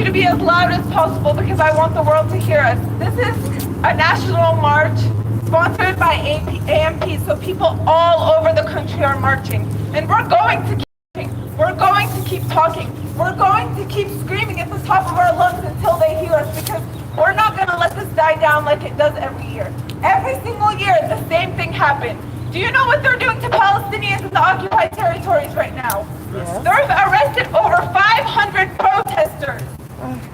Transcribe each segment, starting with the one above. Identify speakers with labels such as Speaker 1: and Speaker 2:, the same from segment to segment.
Speaker 1: you to be as loud as possible because I want the world to hear us. This is a national march sponsored by AMP, so people all over the country are marching. And we're going to keep marching. We're going to keep talking. We're going to keep screaming at the top of our lungs until they hear us, because we're not going to let this die down like it does every year. Every single year, the same thing happens. Do you know what they're doing to Palestinians in the occupied territories right now? Yes. They've arrested over 500 protesters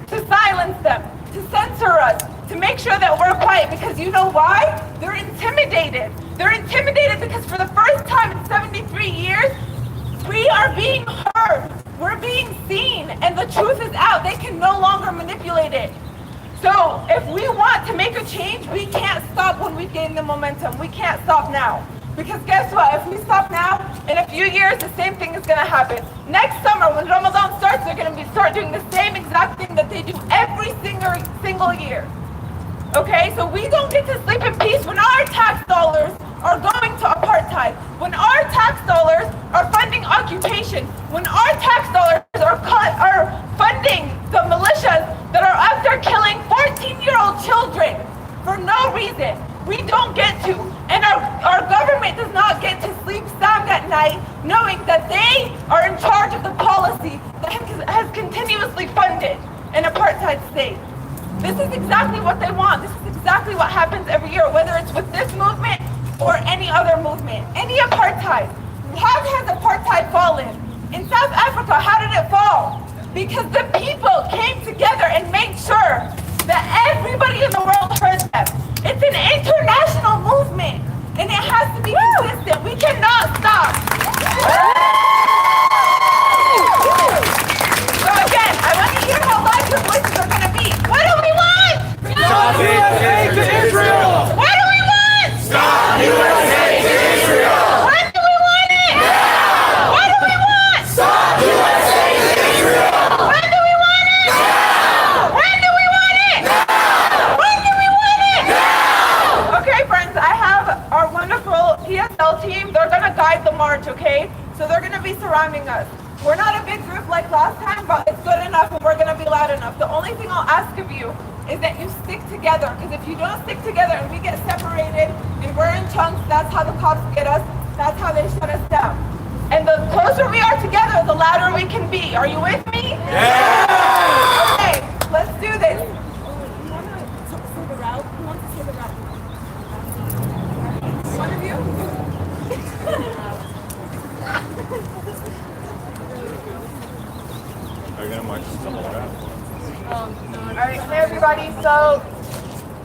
Speaker 1: to silence them, to censor us, to make sure that we're quiet, because you know why? They're intimidated. They're intimidated because for the first time in 73 years, we are being heard. We're being seen, and the truth is out. They can no longer manipulate it. So if we want to make a change, we can't stop when we've gained the momentum. We can't stop now. Because guess what? If we stop now, in a few years, the same thing is going to happen. Next summer, when Ramadan starts, they're going to start doing the same exact thing that they do every single year. Okay, so we don't get to sleep in peace when our tax dollars are going to apartheid, when our tax dollars are funding occupation, when our tax dollars are funding the militias that are out there killing 14-year-old children for no reason. We don't get to, and our government does not get to sleep sound at night knowing that they are in charge of the policy that has continuously funded an apartheid state. This is exactly what they want. This is exactly what happens every year, whether it's with this movement or any other movement. Any apartheid. How has apartheid fallen? In South Africa, how did it fall? Because the people came together and made sure that everybody in the world heard them. It's an international movement, and it has to be consistent. We cannot stop. So again, I want to hear how loud your voices are going to be. What do we want?
Speaker 2: Stop USA to Israel!
Speaker 1: What do we want?
Speaker 2: Stop USA to Israel!
Speaker 1: When do we want it?
Speaker 2: Now!
Speaker 1: What do we want?
Speaker 2: Stop USA to Israel!
Speaker 1: When do we want it?
Speaker 2: Now!
Speaker 1: When do we want it?
Speaker 2: Now!
Speaker 1: When do we want it?
Speaker 2: Now!
Speaker 1: Okay, friends, I have our wonderful PSL team. They're going to guide the march, okay? So they're going to be surrounding us. We're not a big group like last time, but it's good enough and we're going to be loud enough. The only thing I'll ask of you is that you stick together, because if you don't stick together and we get separated and we're in chunks, that's how the cops get us. That's how they shut us down. And the closer we are together, the louder we can be. Are you with me?
Speaker 2: Yeah!
Speaker 1: Okay, let's do this.
Speaker 3: You want to say the route? Who wants to say the route?
Speaker 1: One of you?
Speaker 4: Are you going to march the whole route?
Speaker 1: All right, hey everybody. So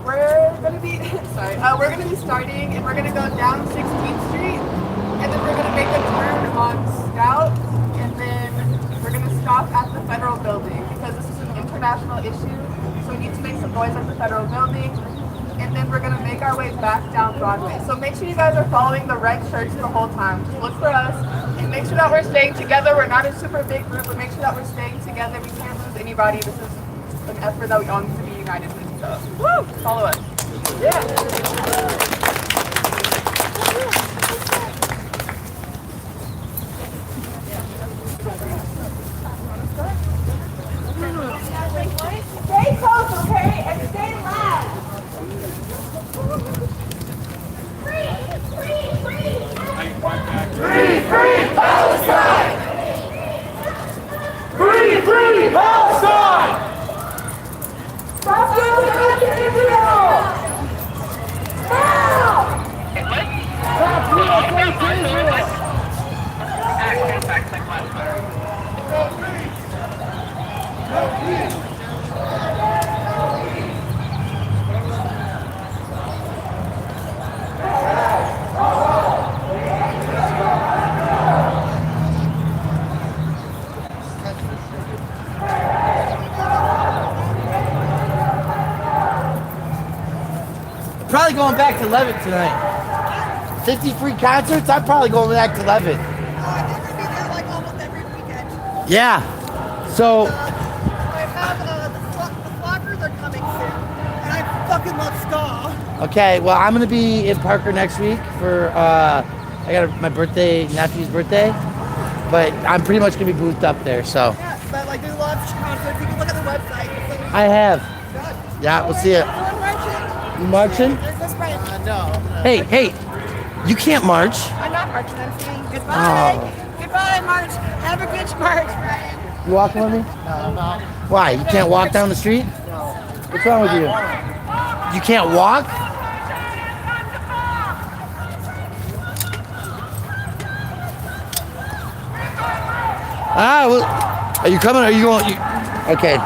Speaker 1: we're gonna be
Speaker 5: we're going to be starting, and we're going to go down 16th Street, and then we're going to make a turn on Scout, and then we're going to stop at the Federal Building, because this is an international issue, so we need to make some noise at the Federal Building, and then we're going to make our way back down Broadway. So make sure you guys are following the red shirts the whole time. Just look for us, and make sure that we're staying together. We're not a super big group, but make sure that we're staying together. We can't lose anybody. This is an effort that we all need to be united with. So, woo! Follow us.
Speaker 1: stay close, okay, and stay loud.
Speaker 2: Free Palestine! Free Palestine!
Speaker 1: Stop USA to Israel! Now!
Speaker 2: Stop USA to Israel!
Speaker 6: Probably going back to Levitt tonight. 50 free concerts, I'm probably going back to Levitt.
Speaker 3: I think we're going to be there like almost every weekend.
Speaker 6: Yeah. So,
Speaker 3: I have the Flockers are coming soon, and I fucking love ska.
Speaker 6: okay, well, I'm going to be in Parker next week for, I got my nephew's birthday. But I'm pretty much going to be boothed up there, so.
Speaker 3: Yeah, but like there's a lot of concerts. You can look at the
Speaker 6: I have. Yeah, we'll see it. You marching? Hey, you can't march.
Speaker 3: I'm not marching. I'm saying goodbye.
Speaker 6: Oh.
Speaker 3: Goodbye, March. Have a good march.
Speaker 6: You walking with me? No. Why? You can't walk down the street? No. What's wrong with you? You can't walk? Ah, well, are you coming? Are you going? Okay.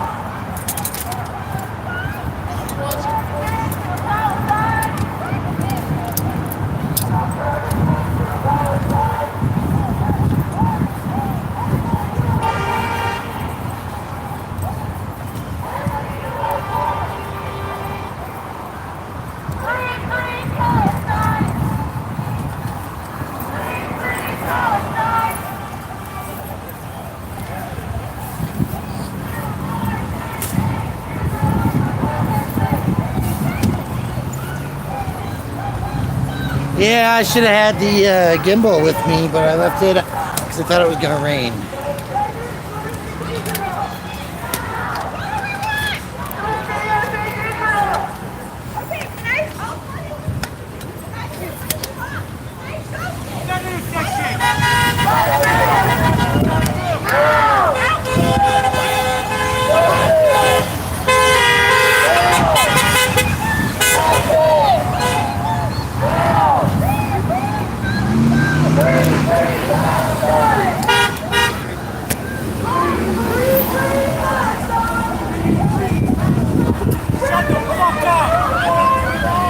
Speaker 6: Yeah, I should have had the gimbal with me, but I left it because I thought it was going to rain.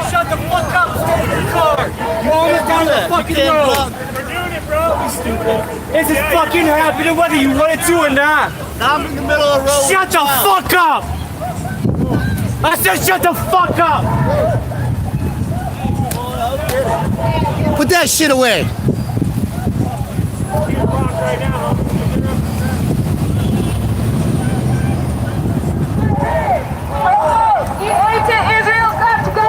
Speaker 2: Shut the fuck up! Stay in your car! You almost down the fucking road!
Speaker 4: We're doing it, bro. You stupid.
Speaker 2: This is fucking happening whether you want it to or not!
Speaker 6: I'm in the middle of the road.
Speaker 2: Shut the fuck up! I said shut the fuck up!
Speaker 6: Put that shit away.
Speaker 4: Right now.
Speaker 1: The aid to Israel got to go!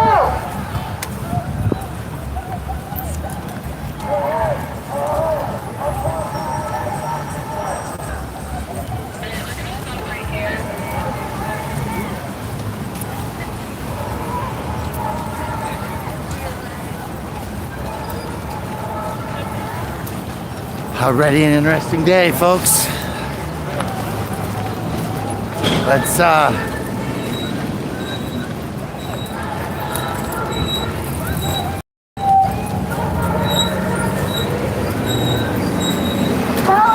Speaker 6: Already an interesting day, folks. Let's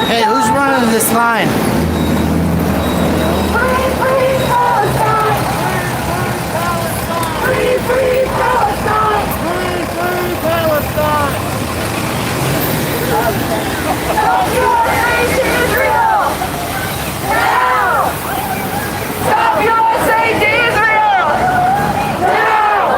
Speaker 6: Hey, who's running this line?
Speaker 1: Free, free Palestine! Free, free Palestine!
Speaker 6: Free, free Palestine!
Speaker 1: Stop your aid to Israel! Now! Stop your aid to Israel! Now!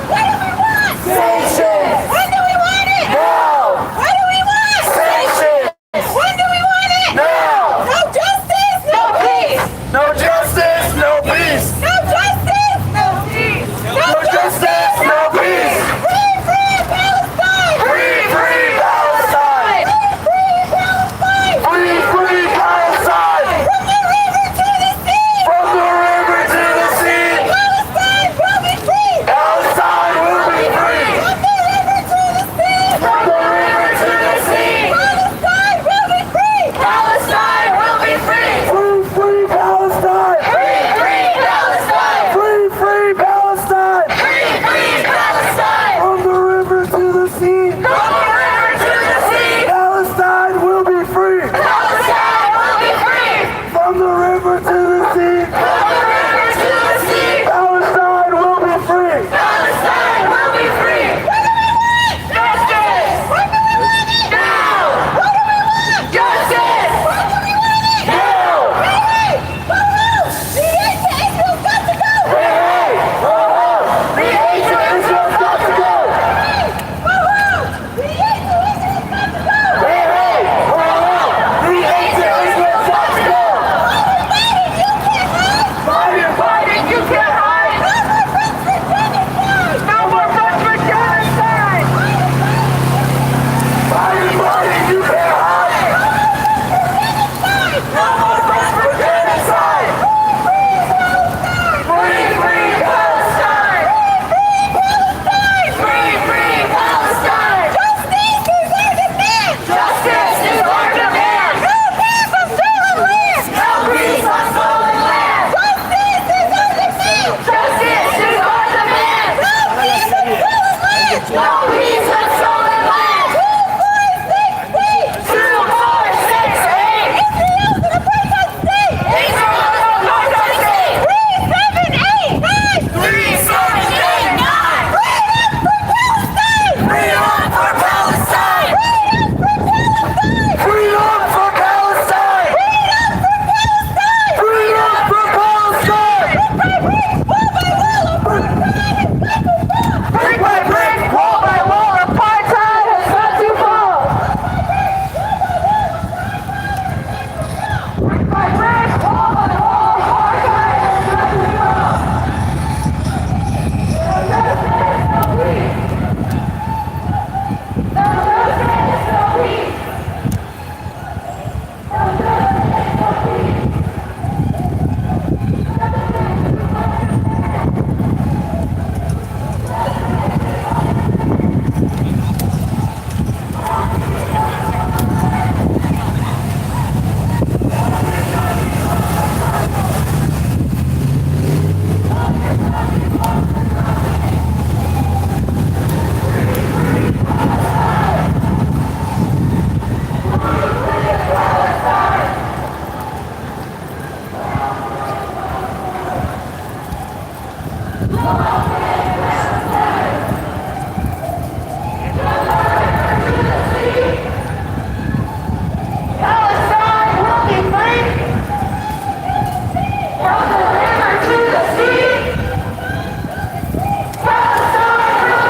Speaker 1: What do we want?
Speaker 2: Sanctions!
Speaker 1: When do we want it?
Speaker 2: Now!
Speaker 1: What do we want?
Speaker 2: Sanctions!
Speaker 1: When do we want it?
Speaker 2: Now!
Speaker 1: No justice, no peace!
Speaker 2: No justice, no peace!
Speaker 1: No justice, no peace!
Speaker 2: No justice, no peace!
Speaker 1: Free, free Palestine!
Speaker 2: Free, free Palestine!
Speaker 1: Free, free Palestine!
Speaker 2: Free, free Palestine!
Speaker 1: From the river to the sea!
Speaker 2: From the river to the sea!
Speaker 1: Palestine will be free!
Speaker 2: Palestine will be free!
Speaker 1: From the river to the sea!
Speaker 2: From the river to the sea!
Speaker 1: Palestine will be free!
Speaker 2: Palestine will be free! Free, free Palestine!
Speaker 1: Free, free Palestine!
Speaker 2: Free, free Palestine!
Speaker 1: Free, free Palestine!
Speaker 2: From the river to the sea!
Speaker 1: From the river to the sea!
Speaker 2: Palestine will be free!
Speaker 1: Palestine will be free!
Speaker 2: From the river to the sea!
Speaker 1: From the river to the sea!
Speaker 2: Palestine will be free!
Speaker 1: Palestine will be free! What do we want? Justice! When do we want it? Now! What do we want? Justice! When do we want it? Now! Hey, hey! Woo-hoo! The aid to Israel's got to go!
Speaker 2: Hey, hey! Whoa, the aid to Israel's got to go!
Speaker 1: Hey! Woo-hoo! The aid to Israel's got to go!
Speaker 2: Hey, hey! Whoa, the aid to Israel's got to go!
Speaker 1: Fighting, you can't hide!
Speaker 2: Fighting, you can't hide!
Speaker 1: No more funds for genocide!
Speaker 2: Fighting, you can't hide!
Speaker 1: No more funds for genocide!
Speaker 2: No more funds for genocide!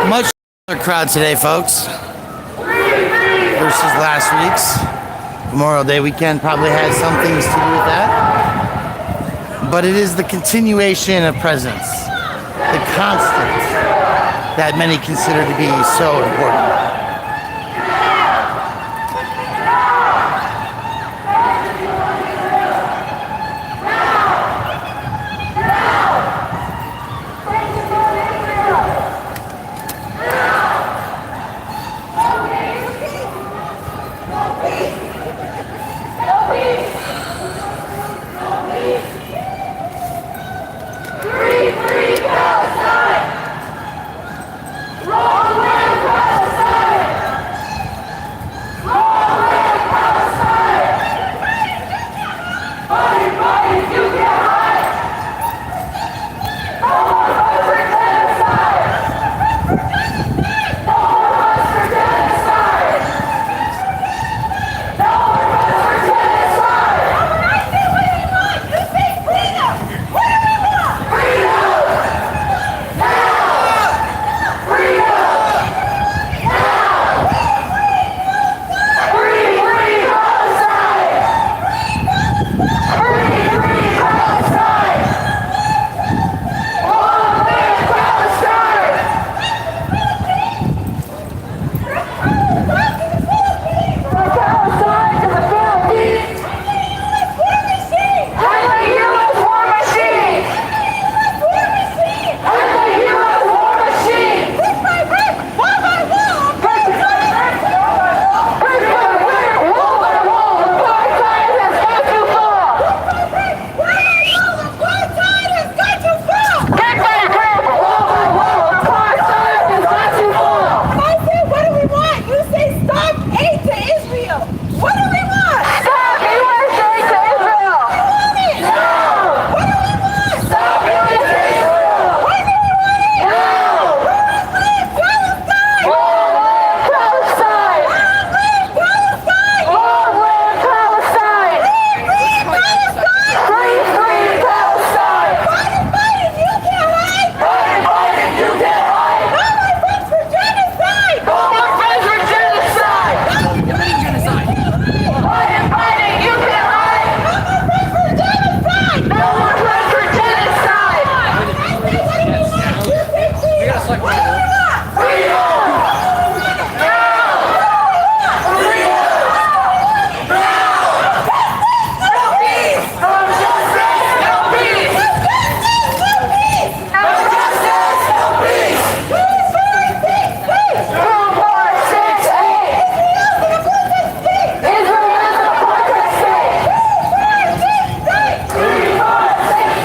Speaker 6: Much crowd today, folks, versus last week's. Memorial Day weekend probably has some things to do with that. But it is the continuation of presence, the constant that many consider to be so important.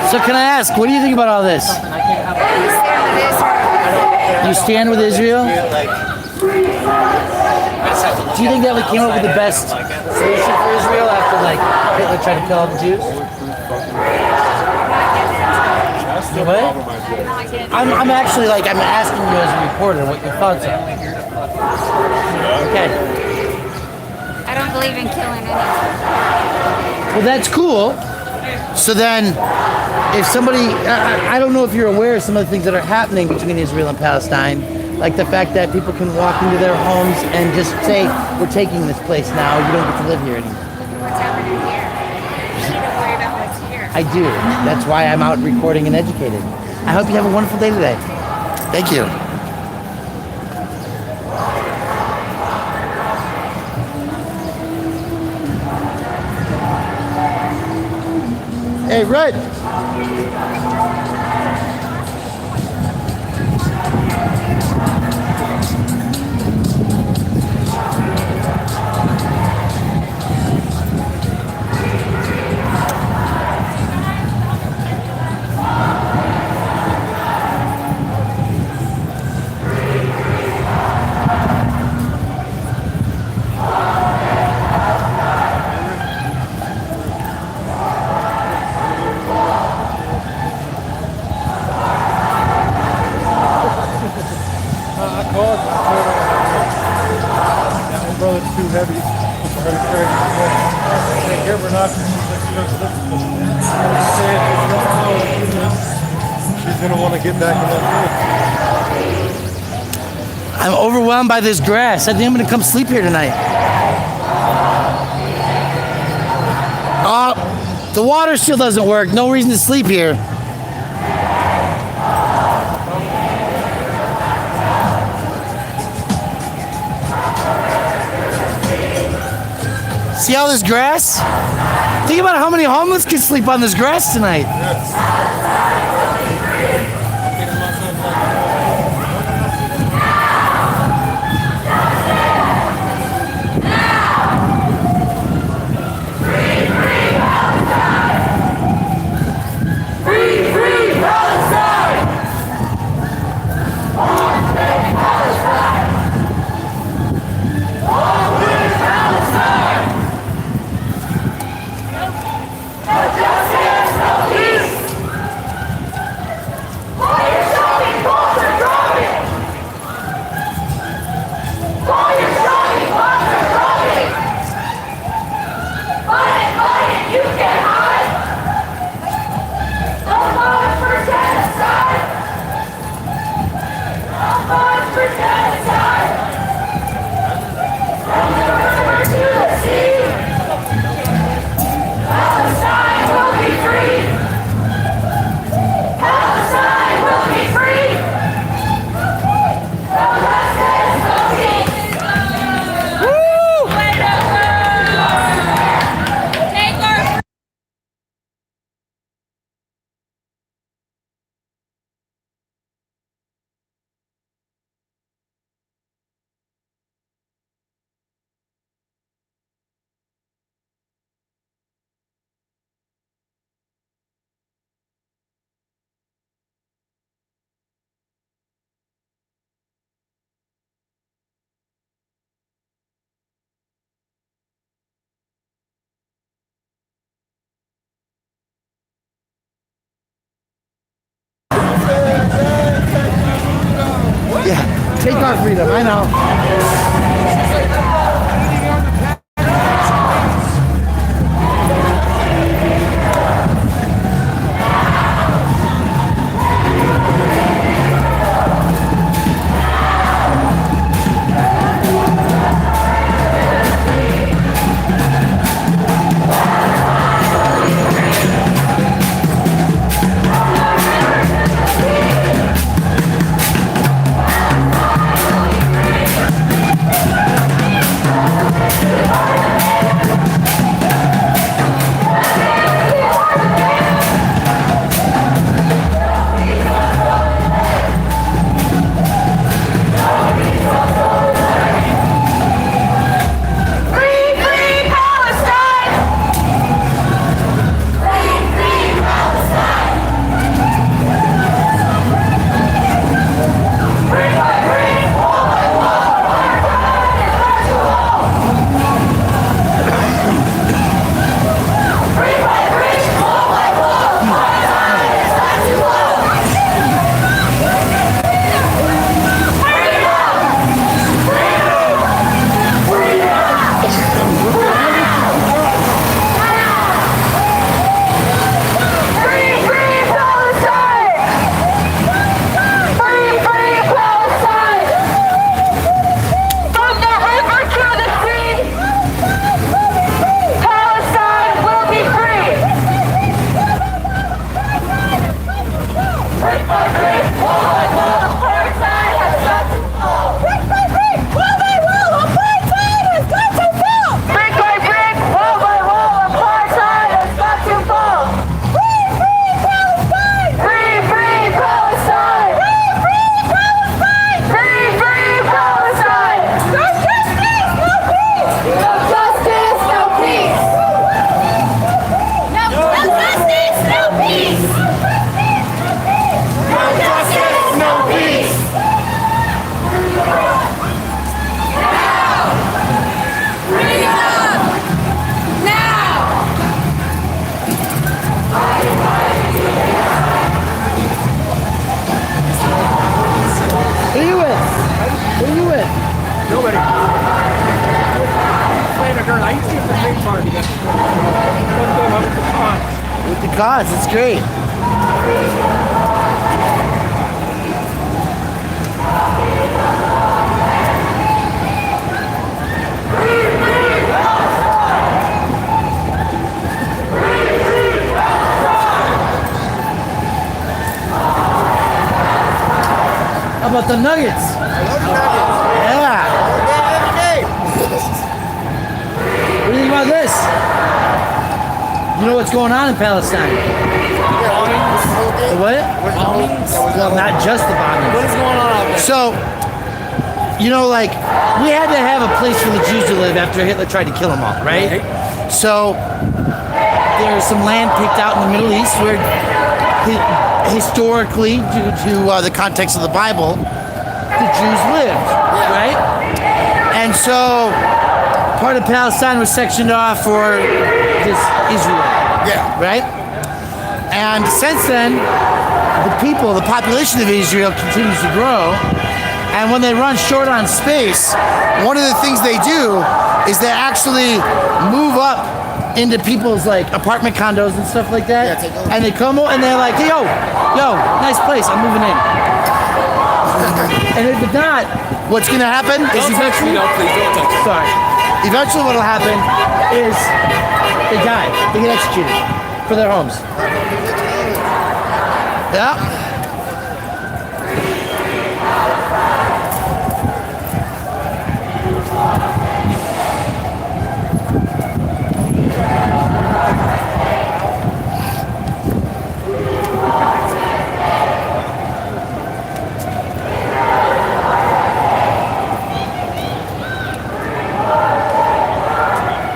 Speaker 6: So can I ask, what do you think about all this? You stand with Israel? Do you think that we came up with the best solution for Israel after Hitler tried to kill all the Jews? What? I'm actually I'm asking you as a reporter what your thoughts are. Okay.
Speaker 7: I don't believe in killing anyone.
Speaker 6: Well, that's cool. So then, if somebody, I don't know if you're aware of some of the things that are happening between Israel and Palestine, like the fact that people can walk into their homes and just say, we're taking this place now, you don't get to live here anymore.
Speaker 7: Look at what's happening here. You need to worry about what's here.
Speaker 6: I do. That's why I'm out recording and educated. I hope you have a wonderful day today. Thank you. Hey, Red.
Speaker 8: I called you. My brother's too heavy. We're going to carry him. Take care, we're not. She's going to want to get back in that field.
Speaker 6: I'm overwhelmed by this grass. I think I'm gonna come sleep here tonight. The water still doesn't work. No reason to sleep here. See all this grass? Think about how many homeless can sleep on this grass tonight. Yeah, take our freedom, I know. with the cause. It's great. How about the Nuggets? Yeah. What do you think about this? You know what's going on in Palestine? The what? Well, not just the bombings.
Speaker 2: What is going on out there?
Speaker 6: So, you know, like, we had to have a place for the Jews to live after Hitler tried to kill them all, right? So, there's some land picked out in the Middle East where historically, due to the context of the Bible, the Jews lived, right? And so, part of Palestine was sectioned off for this Israel, right? And since then, the population of Israel continues to grow. And when they run short on space, one of the things they do is they actually move up into people's like apartment condos and stuff like that. And they come and they're like, yo, nice place, I'm moving in. And if not, what's gonna happen is eventually,
Speaker 2: No, please don't touch me.
Speaker 6: sorry. Eventually what'll happen is they die. They get executed for their homes. Yeah.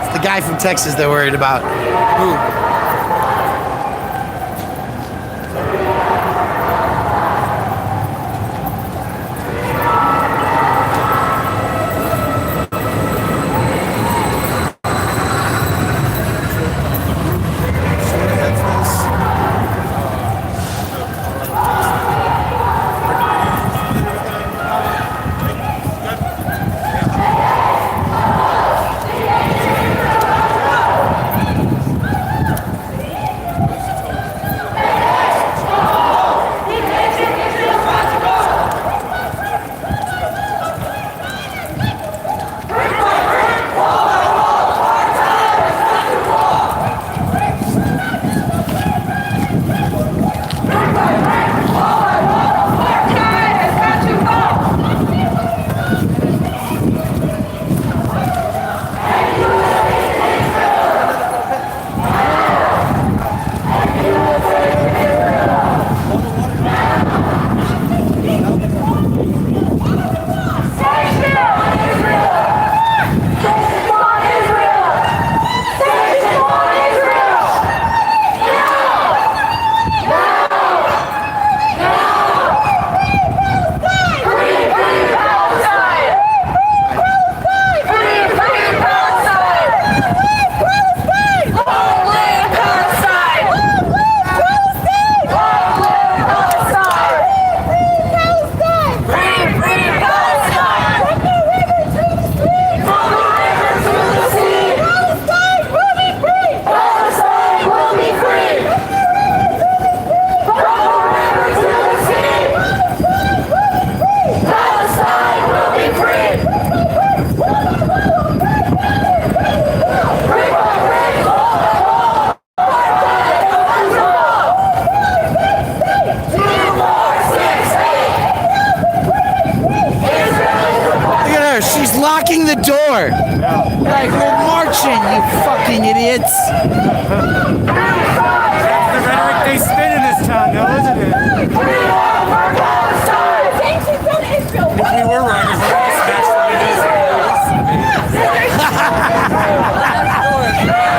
Speaker 6: It's the guy from Texas they're worried about. Who? Locking the door. Like, we're marching, you fucking idiots.
Speaker 8: That's the rhetoric they spin in this town, though, isn't it? If we were wrong, if we were smashed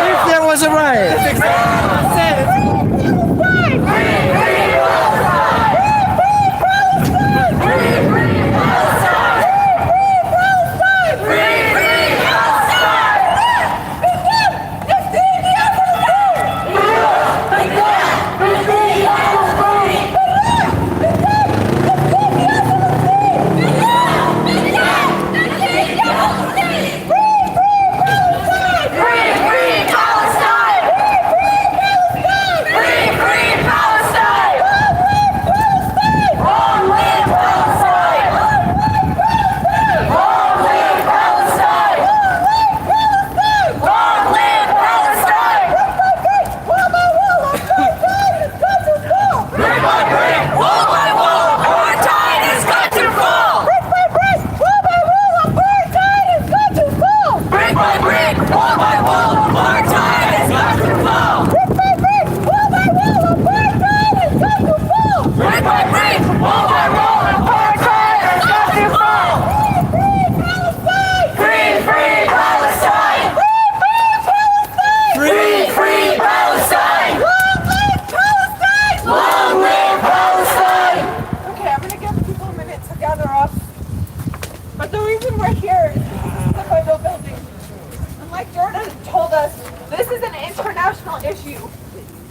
Speaker 6: If there was a riot.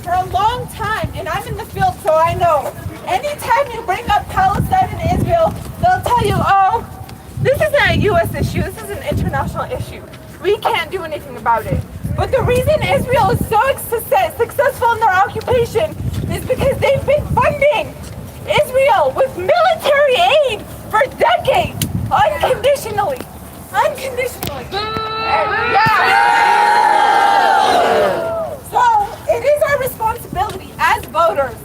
Speaker 1: for a long time, and I'm in the field, so I know. Anytime you bring up Palestine and Israel, they'll tell you, oh, this isn't a U.S. issue, this is an international issue. We can't do anything about it. But the reason Israel is so successful in their occupation is because they've been funding Israel with military aid for decades, unconditionally. Unconditionally. So it is our responsibility as voters,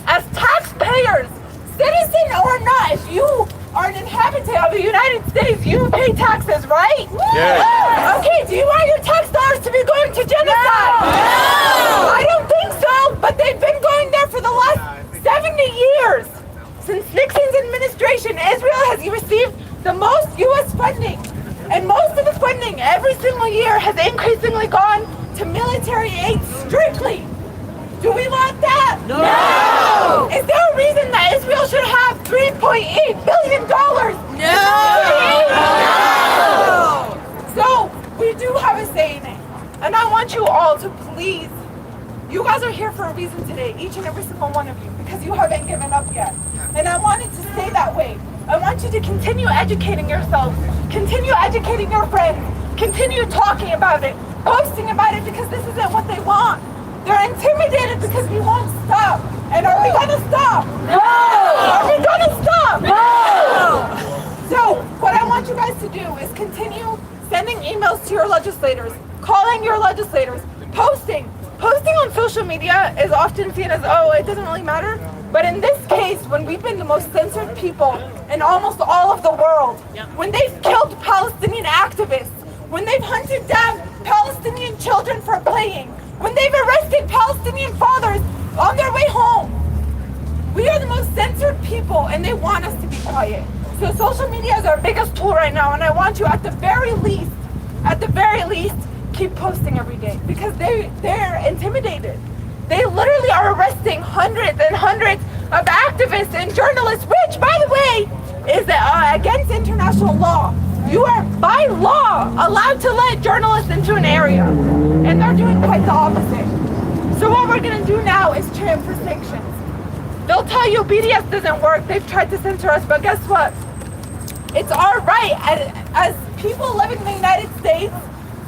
Speaker 1: as taxpayers, citizen or not, if you are an inhabitant of the United States, you pay taxes, right?
Speaker 8: Yes.
Speaker 1: Okay, do you want your tax dollars to be going to genocide? No! I don't think so, but they've been going there for the last 70 years. Since Nixon's administration, Israel has received the most U.S. funding. And most of the funding every single year has increasingly gone to military aid strictly. Do we want that? No! Is there a reason that Israel should have $3.8 billion? No! So, we do have a say in it. And I want you all to please, you guys are here for a reason today, each and every single one of you, because you haven't given up yet. And I want it to stay that way. I want you to continue educating yourselves, continue educating your friends, continue talking about it, posting about it, because this isn't what they want. They're intimidated because we won't stop. And are we gonna stop? No! Are we gonna stop? No! So, what I want you guys to do is continue sending emails to your legislators, calling your legislators, posting. Posting on social media is often seen as, oh, it doesn't really matter. But in this case, when we've been the most censored people in almost all of the world, when they've killed Palestinian activists, when they've hunted down Palestinian children for playing, when they've arrested Palestinian fathers on their way home, we are the most censored people and they want us to be quiet. So social media is our biggest tool right now, and I want you at the very least, keep posting every day, because they're intimidated. They literally are arresting hundreds and hundreds of activists and journalists, which, by the way, is against international law. You are, by law, allowed to let journalists into an area, and they're doing quite the opposite. So what we're going to do now is trim for sanctions. They'll tell you BDS doesn't work, they've tried to censor us, but guess what? It's our right as people living in the United States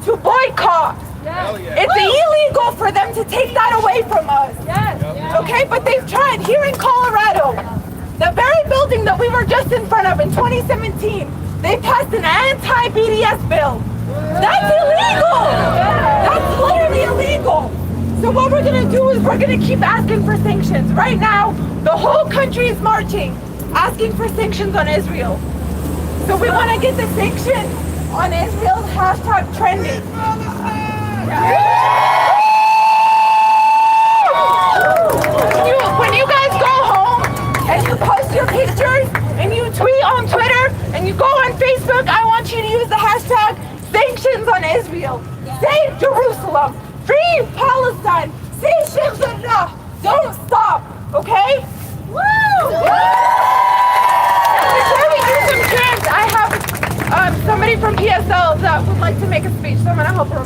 Speaker 1: to boycott.
Speaker 8: Hell yeah.
Speaker 1: It's illegal for them to take that away from us.
Speaker 5: Yes.
Speaker 1: Okay, but they've tried here in Colorado. The very building that we were just in front of in 2017, they passed an anti-BDS bill. That's illegal. That's literally illegal. So what we're gonna do is we're gonna keep asking for sanctions. Right now, the whole country is marching, asking for sanctions on Israel. So we wanna get the sanction on Israel's hashtag trending. When you guys go home and you post your pictures and you tweet on Twitter and you go on Facebook, I want you to use the hashtag sanctions on Israel. Save Jerusalem. Free Palestine. Save Shibzana. Don't stop, okay? Woo! Before we do some chants, I have somebody from PSL that would like to make a speech, so I'm going to help her.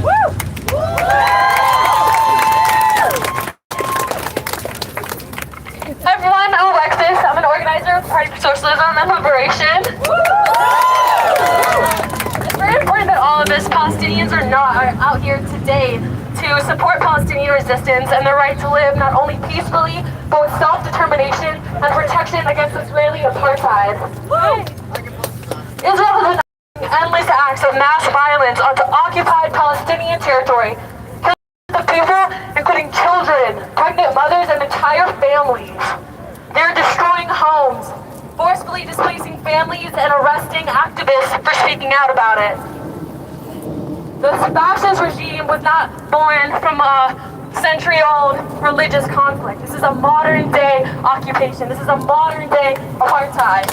Speaker 1: Woo!
Speaker 9: Hi everyone, I'm Alexis. I'm an organizer of the Party for Socialism and Liberation. It's very important that all of us Palestinians are out here today to support Palestinian resistance and their right to live not only peacefully, but with self-determination and protection against Israeli apartheid. Israel has been endless acts of mass violence onto occupied Palestinian territory, killing the people, including children, pregnant mothers, and entire families. They're destroying homes, forcefully displacing families, and arresting activists for speaking out about it. The fascist regime was not born from a century-old religious conflict. This is a modern-day occupation. This is a modern-day apartheid.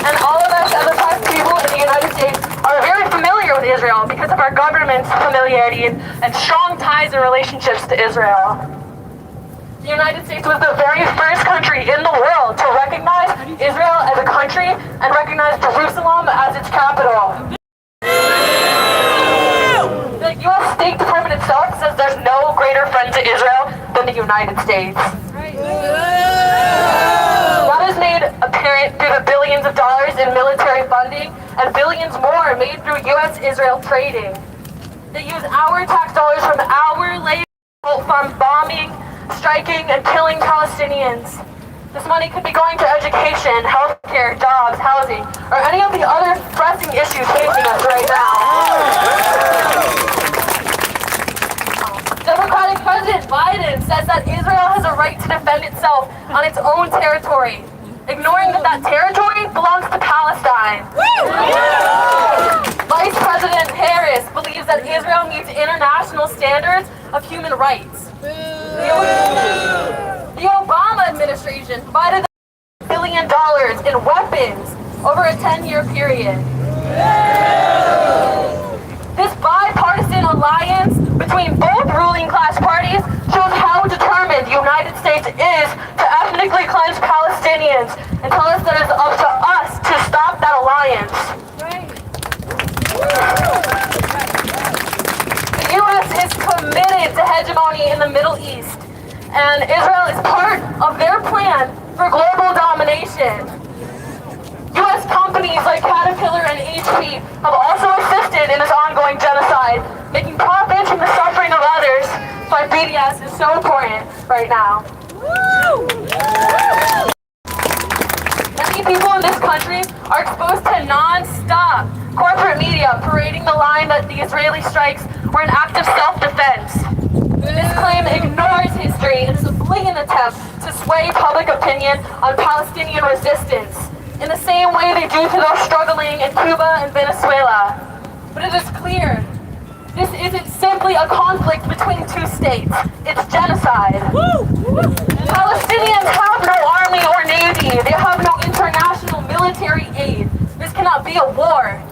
Speaker 9: And all of us as oppressed people in the United States are very familiar with Israel because of our government's familiarity and strong ties and relationships to Israel. The United States was the very first country in the world to recognize Israel as a country and recognize Jerusalem as its capital. The no greater friend to Israel than the United States. That is made apparent through the billions of dollars in military funding and billions more made through U.S.-Israel trading. They use our tax dollars from our labor from bombing, striking, and killing Palestinians. This money could be going to education, healthcare, jobs, housing, or any of the other pressing issues facing us right now. Democratic President Biden says that Israel has a right to defend itself on its own territory, ignoring that territory belongs to Palestine. Vice President Harris believes that Israel meets international standards of human rights. The Obama administration provided $1 billion in weapons over a 10-year period. This bipartisan alliance between both ruling class parties shows how determined the United States is to ethnically cleanse Palestinians and tell us that it's up to us to stop that alliance. The U.S. is committed to hegemony in the Middle East, and Israel is part of their plan for global domination. U.S. companies like Caterpillar and HP have also assisted in this ongoing genocide, making profits from the suffering of others. That's why BDS is so important right now. Many people in this country are exposed to non-stop corporate media parading the line that the Israeli strikes were an act of self-defense. This claim ignores history and is a blatant attempt to sway public opinion on Palestinian resistance, in the same way they do to those struggling in Cuba and Venezuela. But it is clear, this isn't simply a conflict between two states, it's genocide. Palestinians have no army or navy, they have no international military aid. This cannot be a war.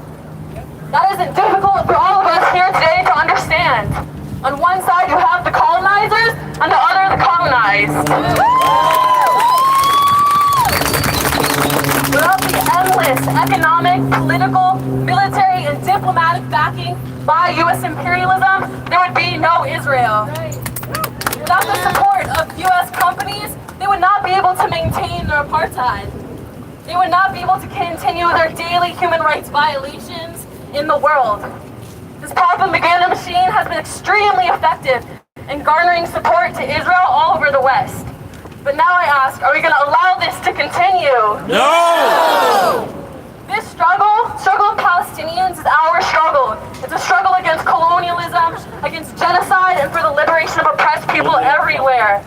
Speaker 9: That isn't difficult for all of us here today to understand. On one side you have the colonizers, on the other the colonized. Without the endless economic, political, military, and diplomatic backing by U.S. imperialism, there would be no Israel. Without the support of U.S. companies, they would not be able to maintain their apartheid. They would not be able to continue their daily human rights violations in the world. This propaganda machine has been extremely effective in garnering support to Israel all over the West. But now I ask, are we going to allow this to continue?
Speaker 2: No!
Speaker 9: This struggle of Palestinians is our struggle. It's a struggle against colonialism, against genocide, and for the liberation of oppressed people everywhere.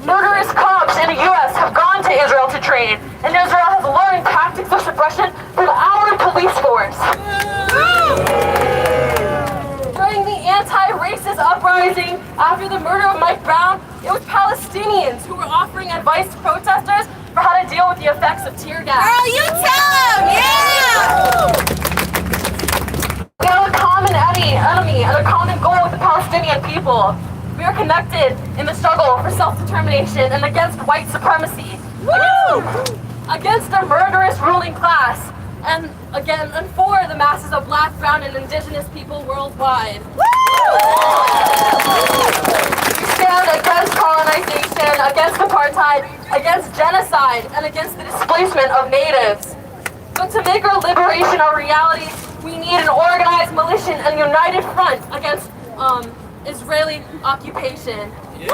Speaker 9: Murderous cops in the U.S. have gone to Israel to train, and Israel has learned tactics of suppression from our police force. During the anti-racist uprising after the murder of Mike Brown, it was Palestinians who were offering advice to protesters for how to deal with the effects of tear gas.
Speaker 7: Girl, you tell him! Yeah!
Speaker 9: We have a common enemy and a common goal with the Palestinian people. We are connected in the struggle for self-determination and against white supremacy. Against the murderous ruling class. And again, and for the masses of black, brown, and indigenous people worldwide. We stand against colonization, against apartheid, against genocide, and against the displacement of natives. But to make our liberation a reality, we need an organized militia and a united front against Israeli occupation. We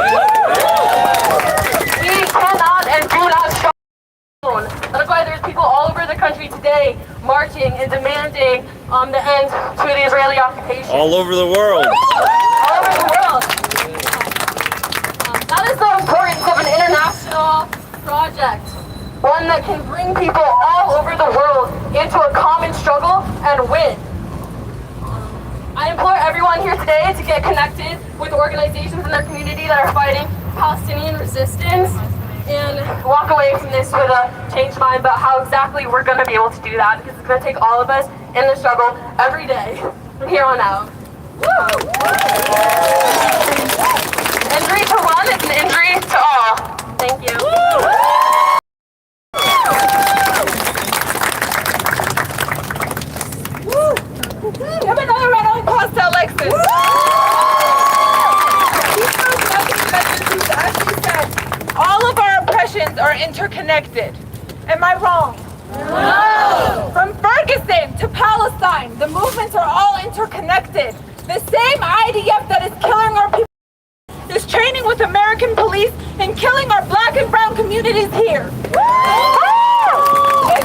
Speaker 9: cannot and do not show. That's why there's people all over the country today marching and demanding the end to the Israeli occupation.
Speaker 2: All over the world.
Speaker 9: All over the world. That is the importance of an international project. One that can bring people all over the world into a common struggle and win. I implore everyone here today to get connected with organizations in their community that are fighting Palestinian resistance and walk away from this with a changed mind about how exactly we're going to be able to do that, because it's going to take all of us in the struggle every day from here on out. Injury to one is an injury to all. Thank you.
Speaker 1: Give another round of applause to Alexis. interconnected. Am I wrong? No! From Ferguson to Palestine, the movements are all interconnected. The same IDF that is killing our people is training with American police and killing our black and brown communities here. Is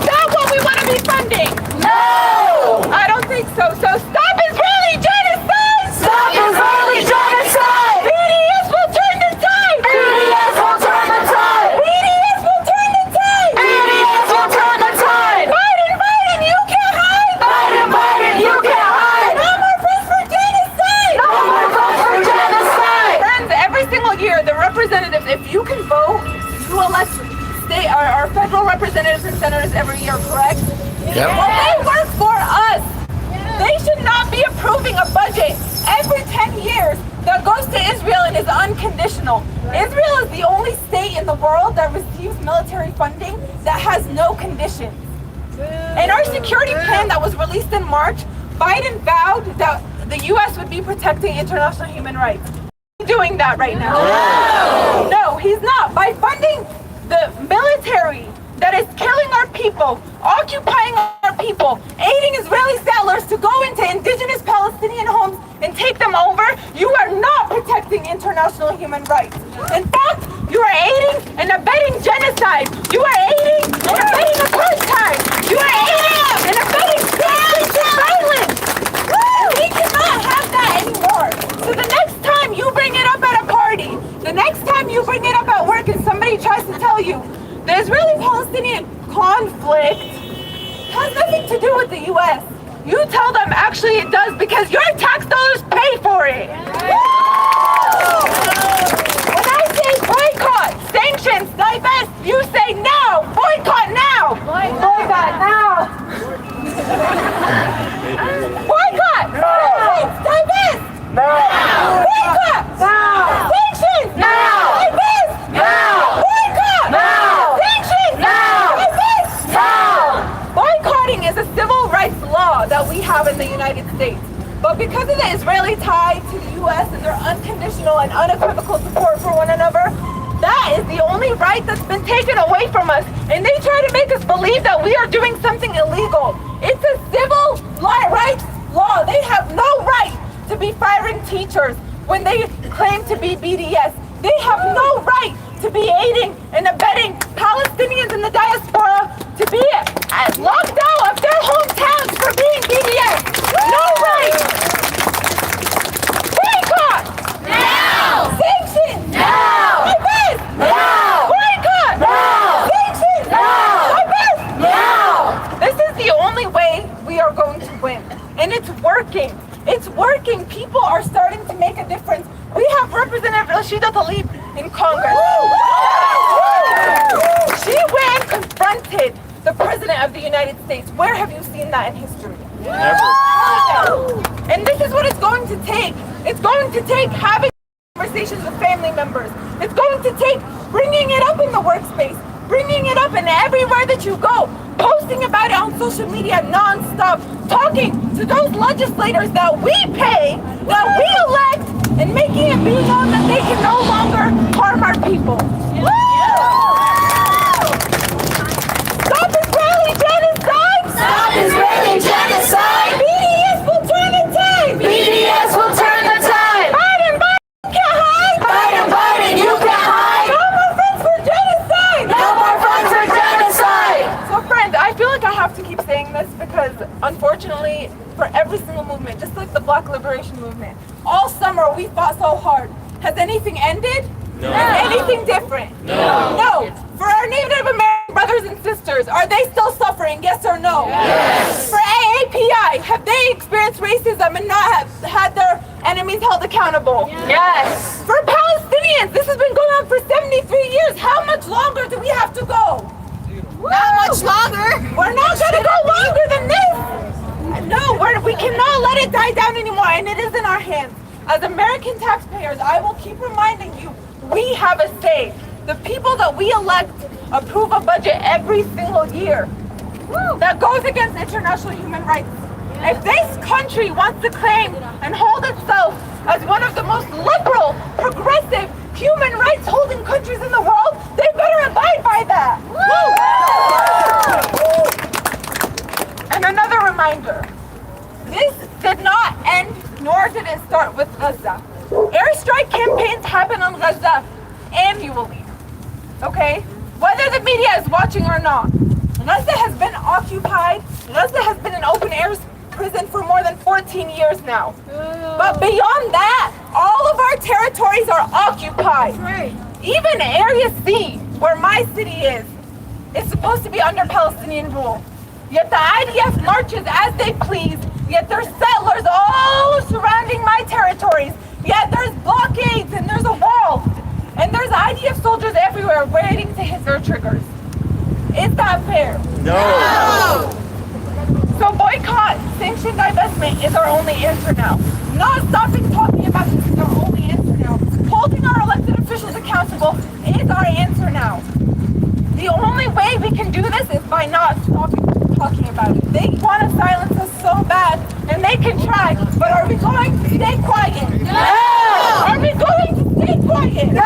Speaker 1: that what we want to be funding? No! I don't think so. So stop Israeli genocide! Stop Israeli genocide! BDS will turn the tide! BDS will turn the tide! BDS will turn the tide! BDS will turn the tide! Biden, Biden, you can't hide! Biden, Biden, you can't hide! No more funds for genocide! No more funds for genocide! Friends, every single year, the representatives, if you can vote, you elect our federal representatives and senators every year, correct?
Speaker 6: Yep.
Speaker 1: Well, they work for us. They should not be approving a budget every 10 years that goes to Israel and is unconditional. Israel is the only state in the world that receives military funding that has no conditions. In our security plan that was released in March, Biden vowed that the U.S. would be protecting international human rights. He's doing that right now. No, he's not. By funding the military that is killing our people, occupying our people, aiding Israeli settlers to go into indigenous Palestinian homes and take them over, you are not protecting international human rights. In fact, you are aiding and abetting genocide. You are aiding and abetting apartheid. You are aiding and abetting state violence. And we cannot have that anymore. So the next time you bring it up at a party, the next time you bring it up at work and somebody tries to tell you the Israeli-Palestinian conflict has nothing to do with the U.S. You tell them actually it does because your tax dollars pay for it. When I say boycott, sanctions, divest, you say now, boycott now. Boycott now. Boycott, sanctions, divest. Now. Boycott, now. Sanctions, now. Divest, now. Boycott, now. Sanctions, now. Divest, now. Boycotting is a civil rights law that we have in the United States. But because of the Israeli tie to the U.S. and their unconditional and unequivocal support for one another, that is the only right that's been taken away from us. And they try to make us believe that we are doing something illegal. It's a civil rights law. They have no right to be firing teachers when they claim to be BDS. They have no right to be aiding and abetting Palestinians in the diaspora to be locked out of their hometowns for being BDS. No right. Boycott. Now. Sanctions. Now. Divest. Now. Boycott. Now. Sanctions. Now. Divest. Now. This is the only way we are going to win. And it's working. It's working. People are starting to make a difference. We have Representative Rashida Tlaib in Congress. She went and confronted the President of the United States. Where have you seen that in history? Never. And this is what it's going to take. It's going to take having conversations with family members. It's going to take bringing it up in the workspace, bringing it up in everywhere that you go, posting about it on social media non-stop, talking to those legislators that we pay, that we elect, and making it be known that they can no longer harm our people. Stop Israeli genocide! Stop Israeli genocide! BDS will turn the tide! BDS will turn the tide! Biden, Biden, you can't hide! Biden, Biden, you can't hide! No more funds for genocide! No more funds for genocide! So friends, I feel like I have to keep saying this because unfortunately, for every single movement, just like the Black Liberation Movement, all summer we fought so hard. Has anything ended? No. Is anything different? No. No. For our Native American brothers and sisters, are they still suffering? Yes or no? Yes. For AAPI, have they experienced racism and not have had their enemies held accountable? Yes. For Palestinians, this has been going on for 73 years. How much longer do we have to go? Not much longer. We're not going to go longer than this. No, we cannot let it die down anymore, and it is in our hands. As American taxpayers, I will keep reminding you, we have a say. The people that we elect approve a budget every single year that goes against international human rights. If this country wants to claim and hold itself as one of the most liberal, progressive, human rights holding countries in the world, they better abide by that. can't start with Gaza. Airstrike campaigns happen on Gaza annually, okay? Whether the media is watching or not. Gaza has been occupied. Gaza has been an open-air prison for more than 14 years now. But beyond that, all of our territories are occupied.
Speaker 7: Right.
Speaker 1: Even Area C, where my city is supposed to be under Palestinian rule. Yet the IDF marches as they please, yet there's settlers all surrounding my territories, yet there's blockades and there's a wall, and there's IDF soldiers everywhere waiting to hit their triggers. Is that fair?
Speaker 2: No.
Speaker 1: So boycott, sanction, divestment is our only answer now. Not stopping talking about this is our only answer now. Holding our elected officials accountable is our answer now. The only way we can do this is by not stopping talking about it. They want to silence us so bad, and they can try, but are we going to stay quiet? No! Are we going to stay quiet? No!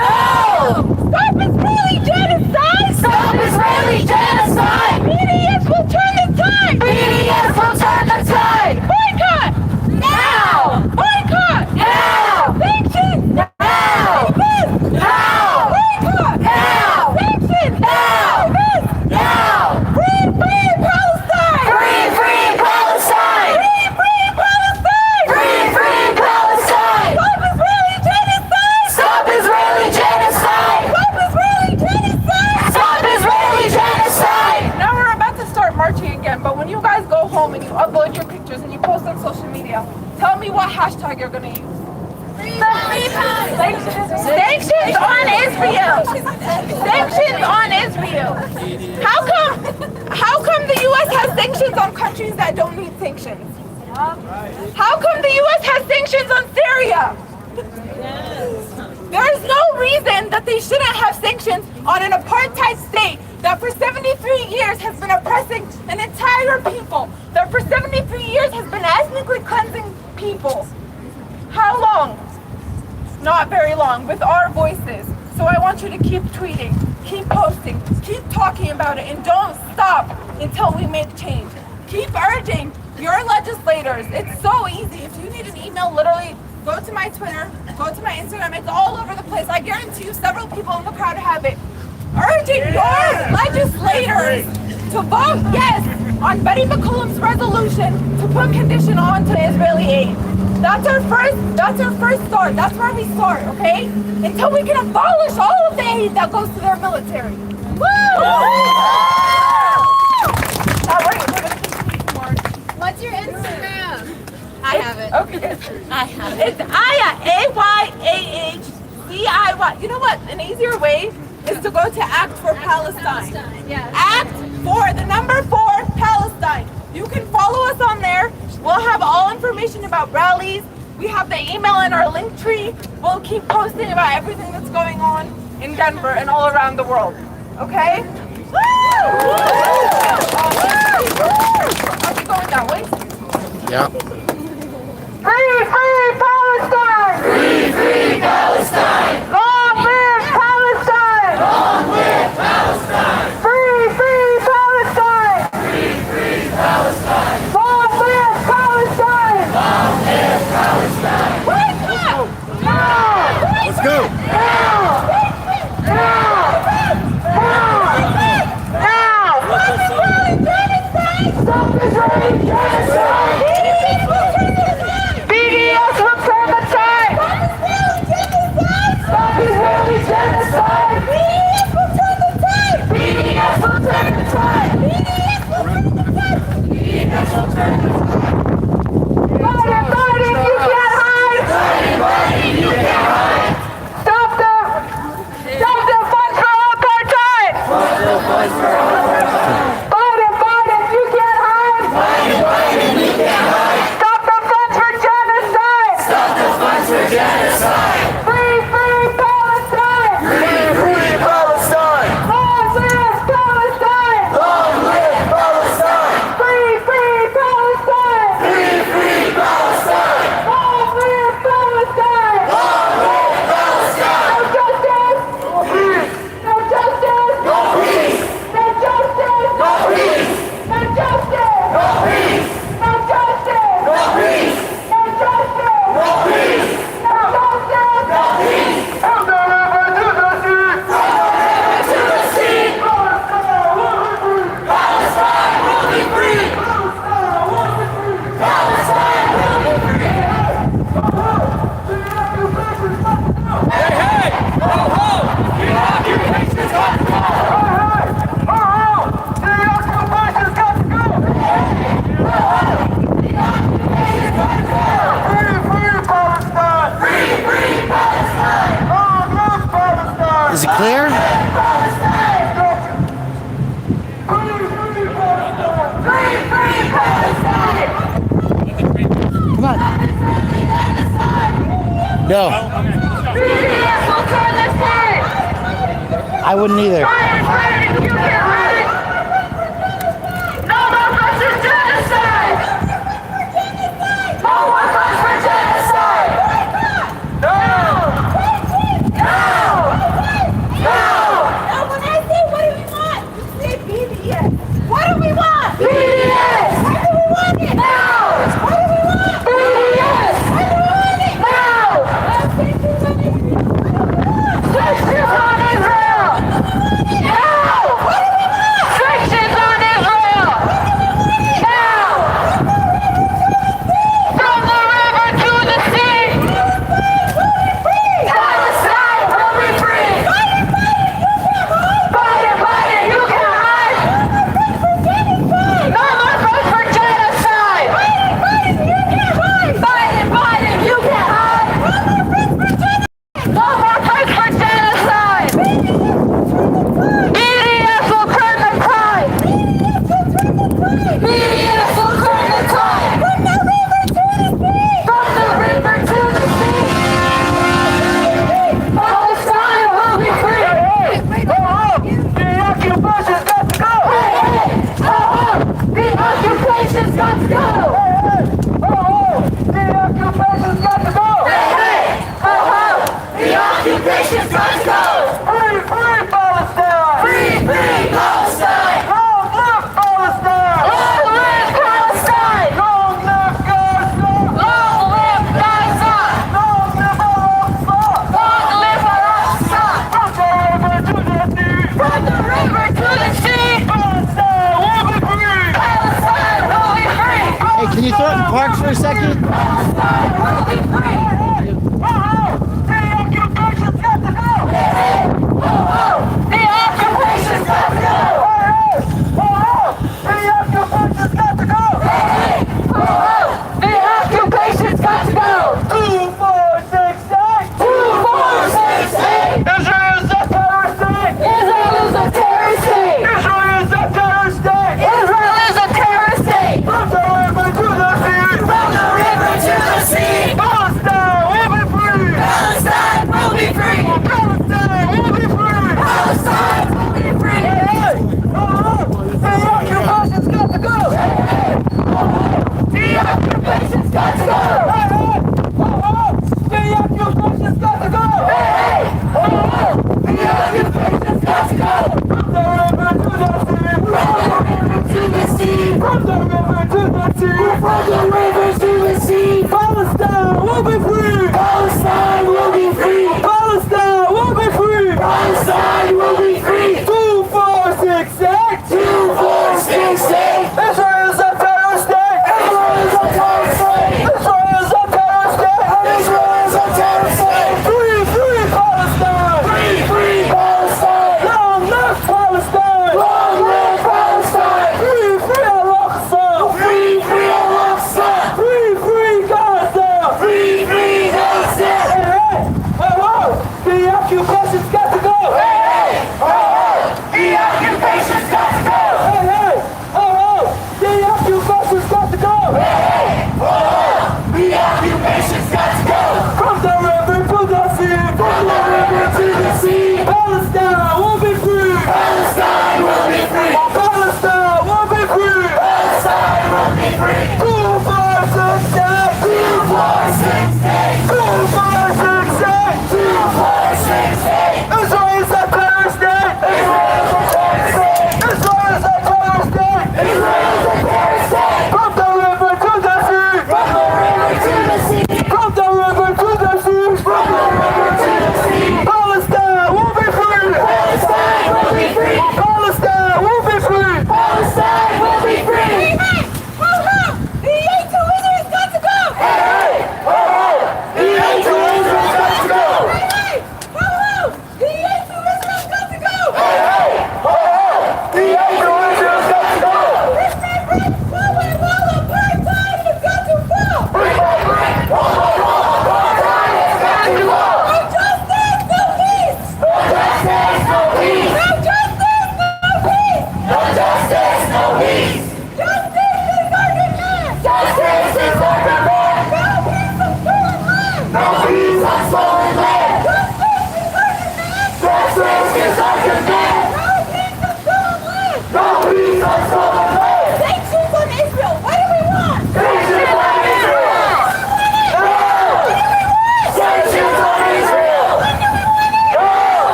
Speaker 1: Stop Israeli genocide! Stop Israeli genocide! BDS will turn the tide! BDS will turn the tide! Boycott! Now! Boycott! Now! Sanctions! Now! Now! Boycott! Now! Sanctions! Now! Now! Free Palestine! Free Palestine! Free Palestine! Free Palestine! Stop Israeli genocide! Stop Israeli genocide! Stop Israeli genocide! Stop Israeli genocide! Now we're about to start marching again, but when you guys go home and you upload your pictures and you post on social media, tell me what hashtag you're gonna use. Sanctions on Israel! Sanctions on Israel! How come the US has sanctions on countries that don't need sanctions? How come the US has sanctions on Syria? There is no reason that they shouldn't have sanctions on an apartheid state that for 73 years has been oppressing an entire people, that for 73 years has been ethnically cleansing people. How long? Not very long, with our voices. So I want you to keep tweeting, keep posting, keep talking about it, and don't stop until we make change. Keep urging your legislators. It's so easy. If you need an email, literally go to my Twitter, go to my Instagram. It's all over the place. I guarantee you several people in the crowd have it. Urging your legislators to vote yes on Betty McCollum's resolution to put condition on to Israeli aid. That's our first start. That's where we start, okay? Until we can abolish all of the aid that goes to their military. Woo! Now we're gonna keep more.
Speaker 7: What's your Instagram? I have it.
Speaker 1: Okay.
Speaker 7: I have it.
Speaker 1: It's Aya, AYAHCIY. You know what? An easier way is to go to Act for Palestine.
Speaker 7: Yes.
Speaker 1: Act for the number 4 Palestine. You can follow us on there. We'll have all information about rallies. We have the email in our link tree. We'll keep posting about everything that's going on in Denver and all around the world. Okay? Woo! Are we going that way?
Speaker 6: Yeah.
Speaker 1: Free Palestine! Free Palestine! Long live Palestine! Long live Palestine! Free Palestine! Free Palestine! Long live Palestine! Long live Palestine! Wake up! Now!
Speaker 2: Let's go.
Speaker 1: Now! Now! Now! Stop Israeli genocide! Stop Israeli genocide!
Speaker 6: clear? Come on. No. I wouldn't either.
Speaker 7: What do we want? BDS! Why do we want it? Now! What do we want? BDS! Why do we want it? Now! Justice on Israel! Now! What do we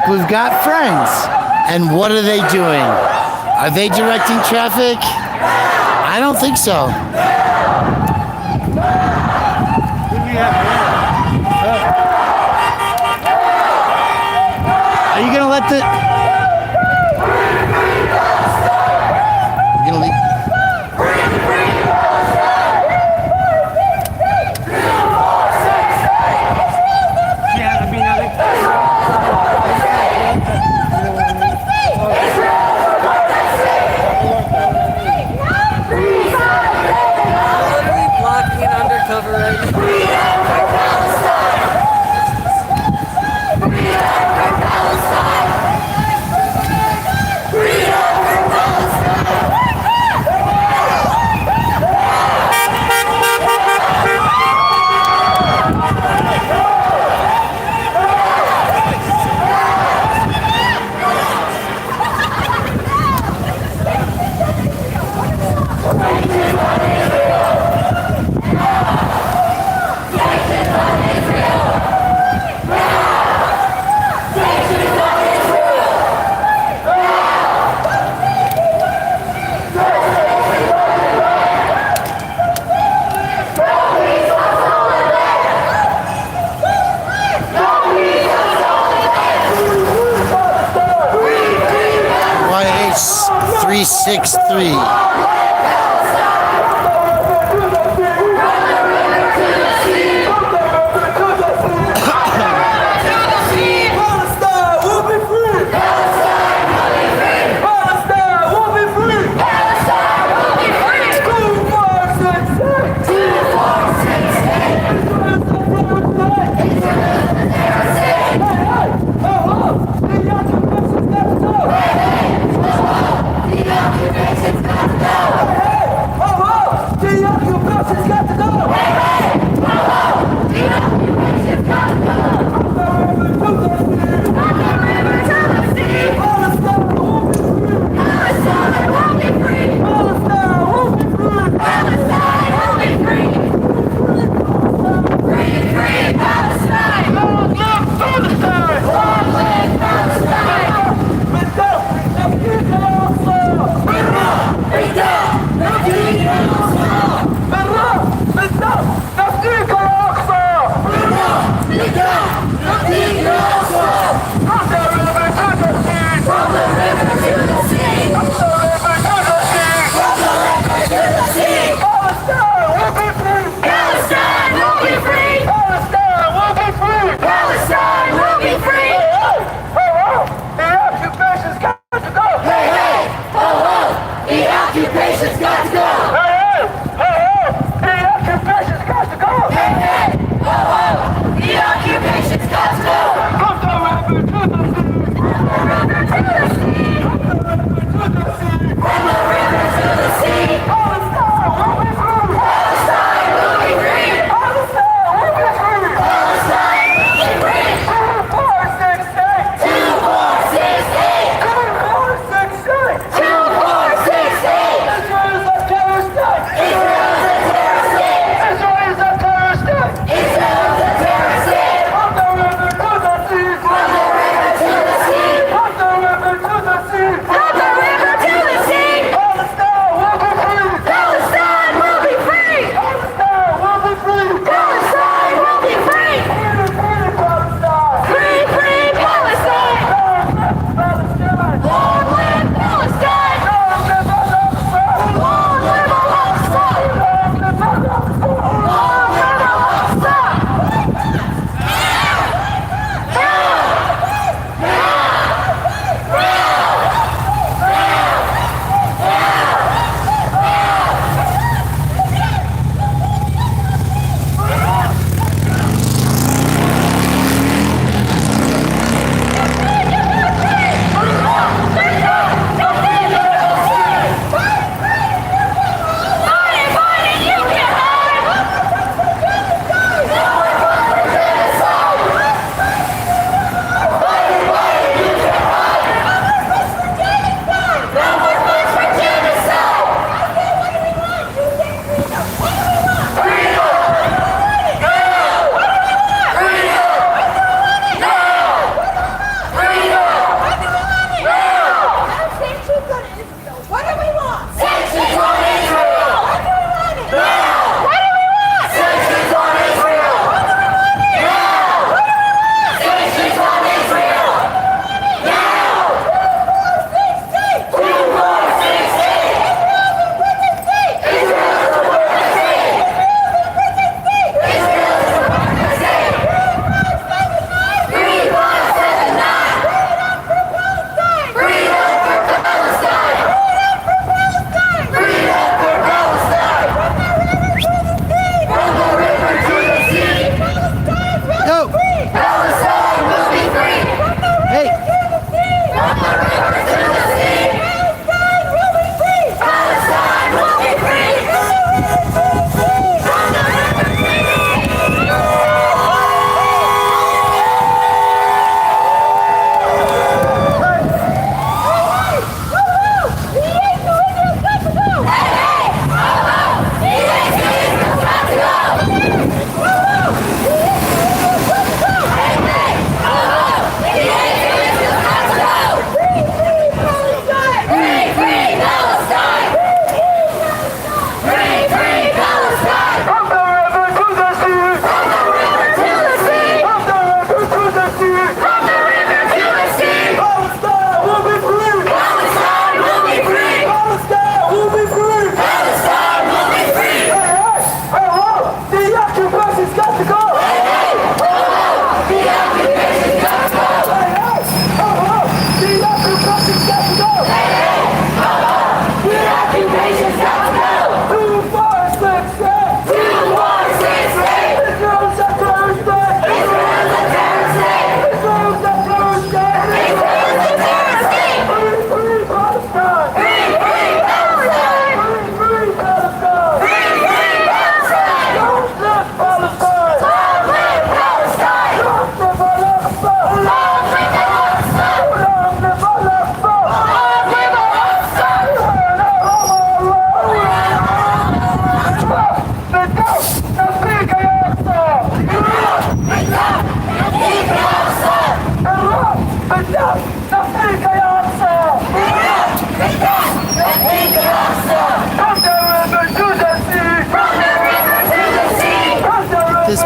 Speaker 6: look, we've got friends. And what are they doing? Are they directing traffic? I don't think so. Are you gonna let the... You gonna leave?
Speaker 10: Blocking an undercover right now.
Speaker 6: YH363.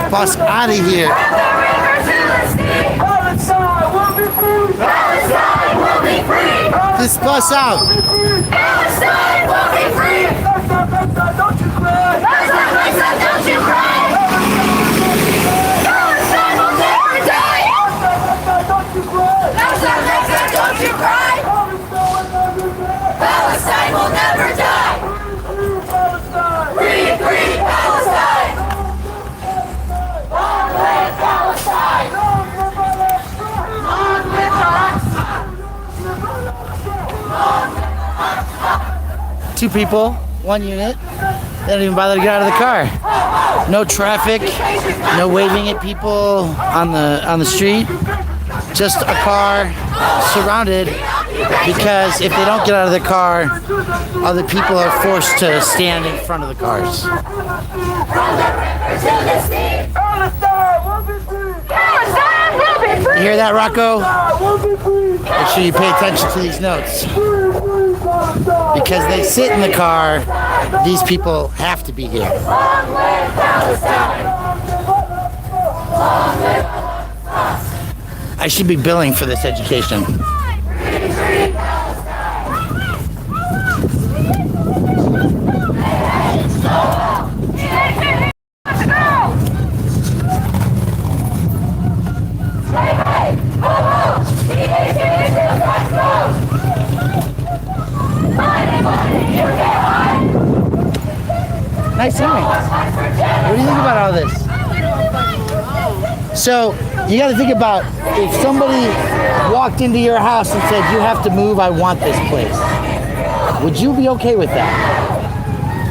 Speaker 6: bus out of here.
Speaker 7: Palestine will be free! Palestine will be free!
Speaker 6: This bus out.
Speaker 7: Palestine will be free! Palestine, don't you cry! Palestine, don't you cry! Palestine will never die! Palestine, don't you cry! Palestine, don't you cry! Palestine will never die! Free, free Palestine! Long live Palestine! Long live Palestine!
Speaker 6: Two people, one unit. They don't even bother to get out of the car. No traffic, no waving at people on the street. Just a car surrounded because if they don't get out of the car, other people are forced to stand in front of the cars. You hear that, Rocco? Make sure you pay attention to these notes. Because they sit in the car, these people have to be here. I should be billing for this education. Nice hearing. What do you think about all this? So, you got to think about if somebody walked into your house and said, you have to move, I want this place. Would you be okay with that?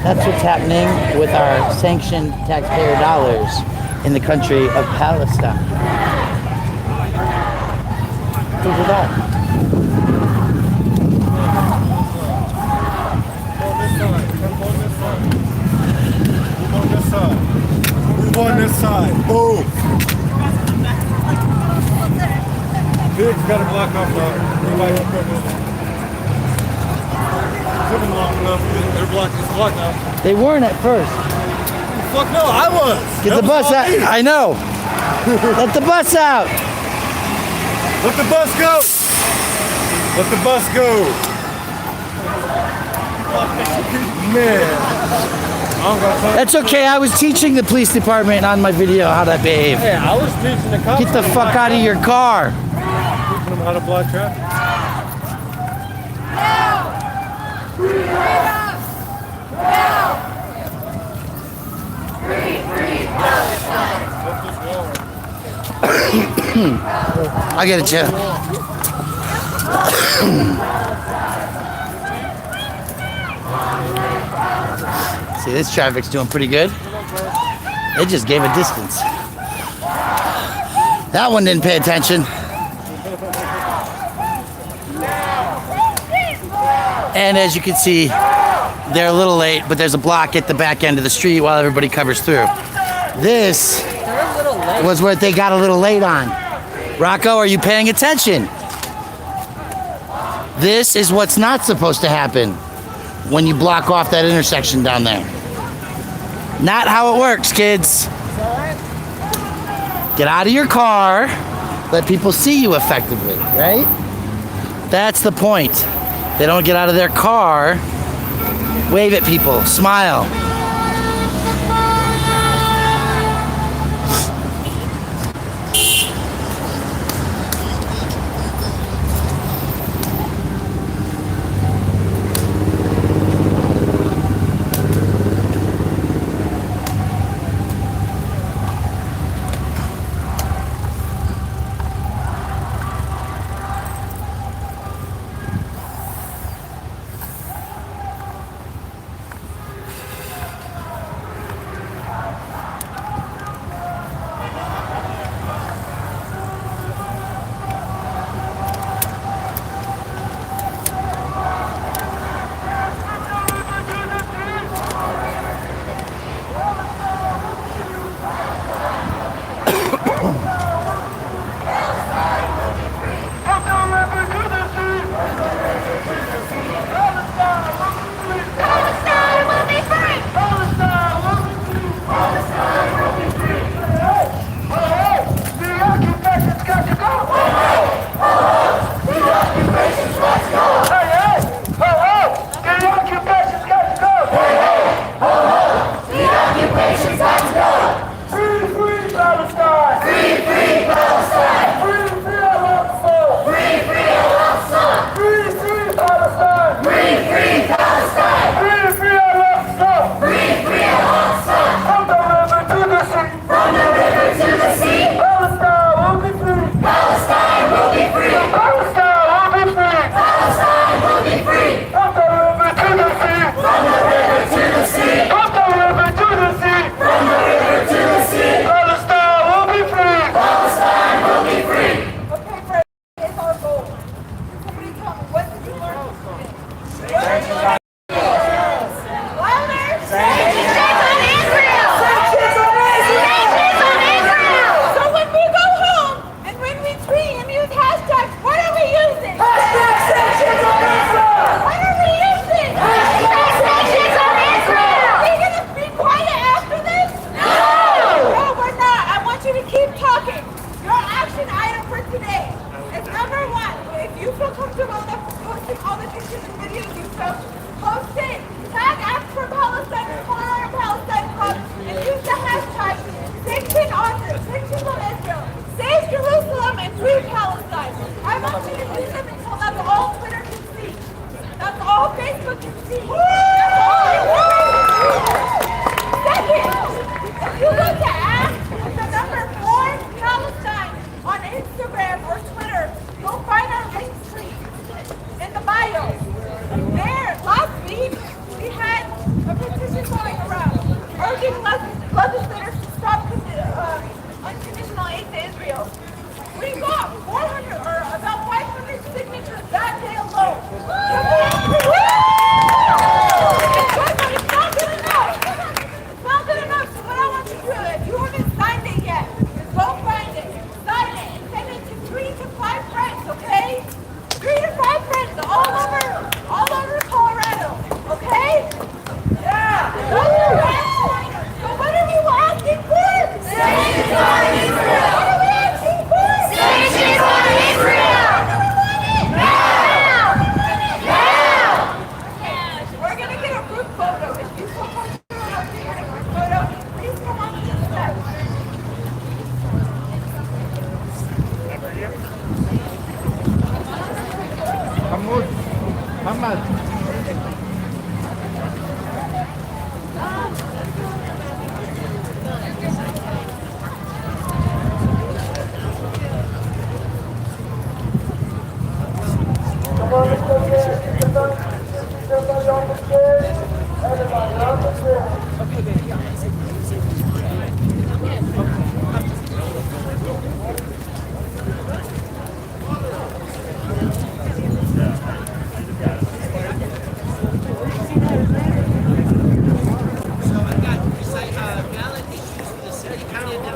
Speaker 6: That's what's happening with our sanctioned taxpayer dollars in the country of Palestine. Think of that.
Speaker 8: Move on this side. Move. Big's got to block off anybody who's coming. Took them long enough. They're blocked. It's blocked now.
Speaker 6: They weren't at first.
Speaker 8: Fuck no, I was.
Speaker 6: Get the bus out. I know. Let the bus out.
Speaker 8: Let the bus go. Let the bus go. Man.
Speaker 6: That's okay. I was teaching the police department on my video how to behave.
Speaker 8: Hey, I was teaching the cops.
Speaker 6: Get the fuck out of your car.
Speaker 8: Teaching them how to block traffic.
Speaker 6: I get it, Jeff. See, this traffic's doing pretty good. It just gave a distance. That one didn't pay attention. And as you can see, they're a little late, but there's a block at the back end of the street while everybody covers through. This was what they got a little late on. Rocco, are you paying attention? This is what's not supposed to happen when you block off that intersection down there. Not how it works, kids. Get out of your car, let people see you effectively, right? That's the point. They don't get out of their car, wave at people, smile.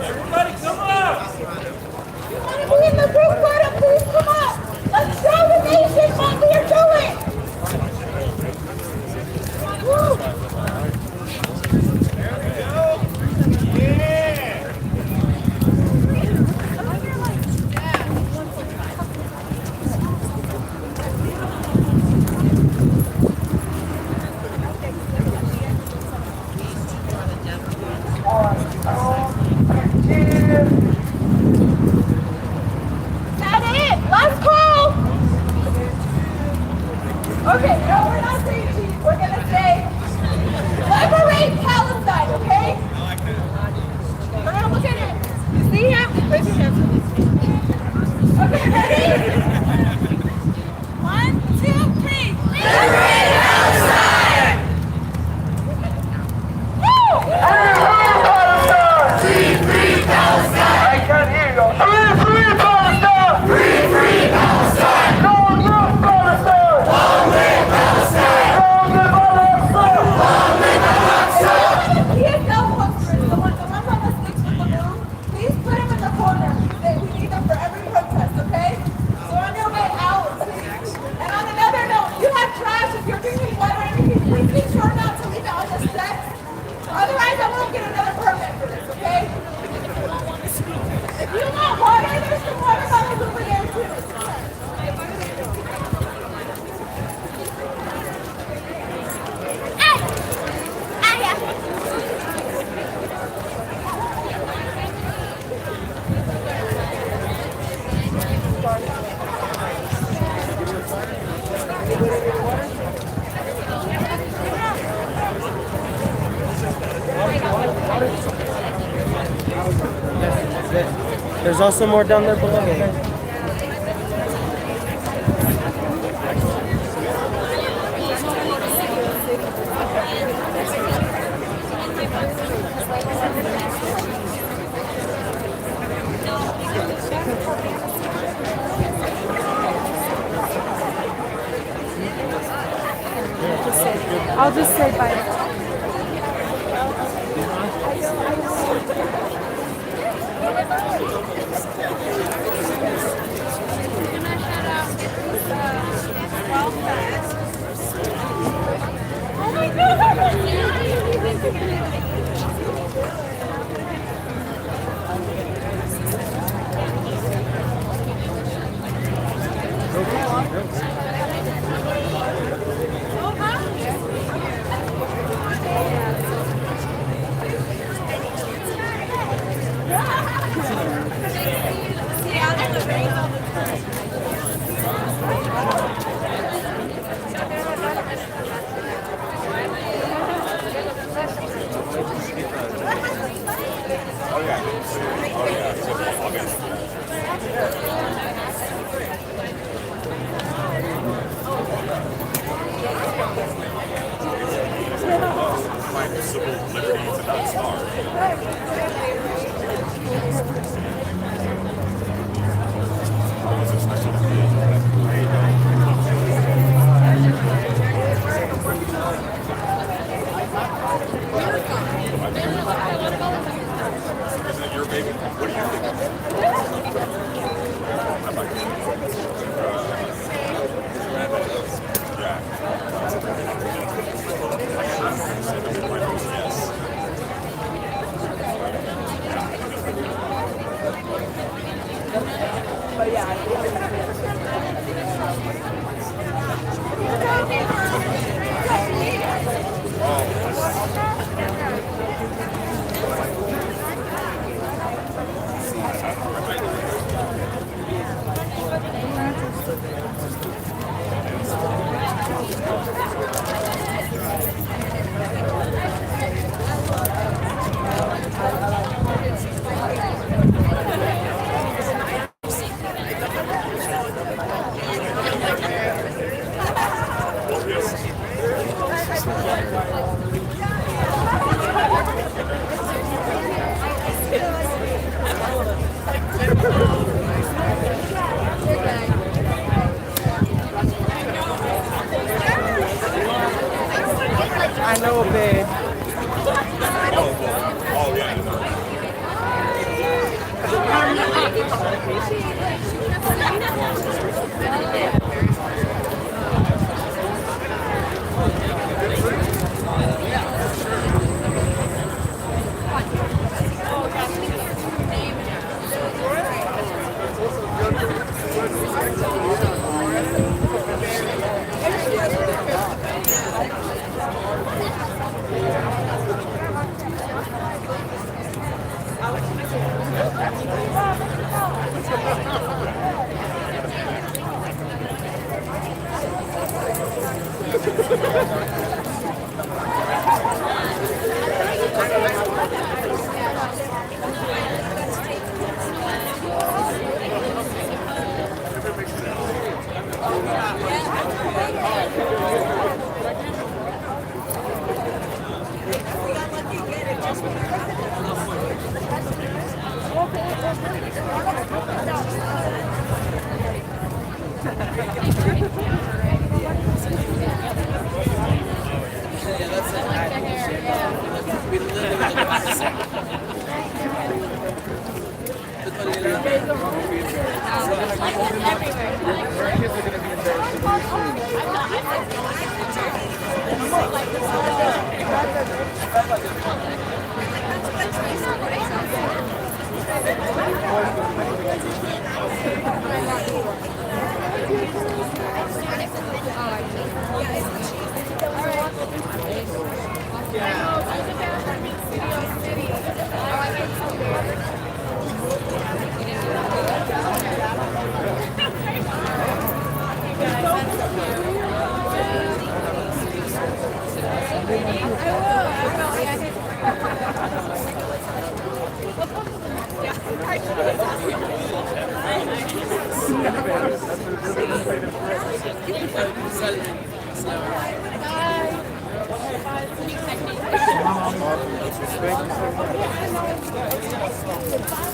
Speaker 4: Everybody, come on!
Speaker 7: You want to be in the group photo? Please come up. Let's show the nation what we are doing. Woo. That it. Last call. Okay, no, we're not saying cheese. We're gonna say liberate Palestine, okay? We're gonna look at him. You see him? Raise your hands. Okay, ready? 1, 2, 3. Liberate Palestine! Woo!
Speaker 2: Free Palestine! I can't hear you. Free Palestine! Free Palestine! Long live Palestine! Long live Palestine! Long live Palestine! Long live Palestine!
Speaker 7: PSL posters, the ones on the sticks with the blue, please put them in the corner. We need them for every protest, okay? So on your way out, please. And on another note, you have trash. If you're drinking water or anything, please be sure not to leave it on the steps. Otherwise, I won't get another permit for this, okay? If you want water, there's some water bottles over there too.
Speaker 10: There's also more down there below.
Speaker 5: I'll just say bye.